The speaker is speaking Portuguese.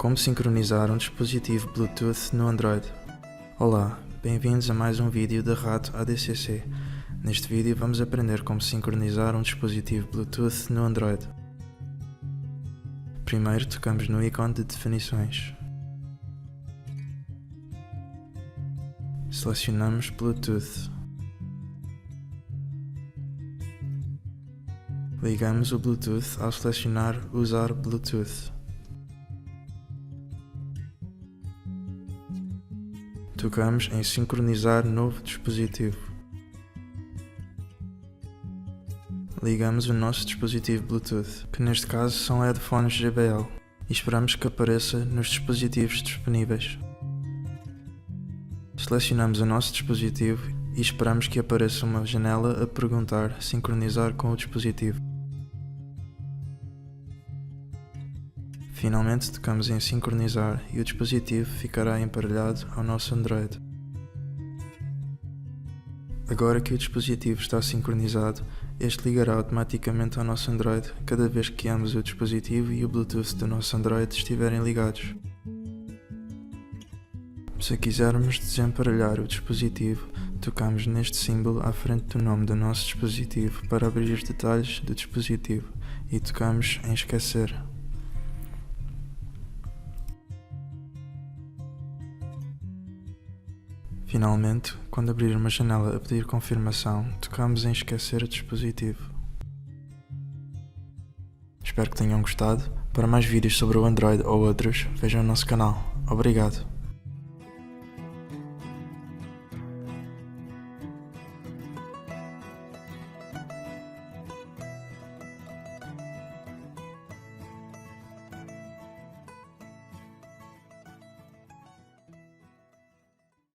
Como sincronizar um dispositivo Bluetooth no Android. Olá, bem-vindos a mais um vídeo da Rato ADCC. Neste vídeo vamos aprender como sincronizar um dispositivo Bluetooth no Android. Primeiro tocamos no ícone de definições. Selecionamos Bluetooth. Ligamos o Bluetooth ao selecionar Usar Bluetooth. Tocamos em Sincronizar novo dispositivo. Ligamos o nosso dispositivo Bluetooth, que neste caso são headphones JBL, e esperamos que apareça nos dispositivos disponíveis. Selecionamos o nosso dispositivo e esperamos que apareça uma janela a perguntar sincronizar com o dispositivo. Finalmente tocamos em sincronizar e o dispositivo ficará emparelhado ao nosso Android. Agora que o dispositivo está sincronizado, este ligará automaticamente ao nosso Android cada vez que ambos o dispositivo e o Bluetooth do nosso Android estiverem ligados. Se quisermos desemparelhar o dispositivo, tocamos neste símbolo à frente do nome do nosso dispositivo para abrir os detalhes do dispositivo e tocamos em Esquecer. Finalmente, quando abrir uma janela a pedir confirmação, tocamos em Esquecer o dispositivo. Espero que tenham gostado. Para mais vídeos sobre o Android ou outros, vejam o nosso canal. Obrigado.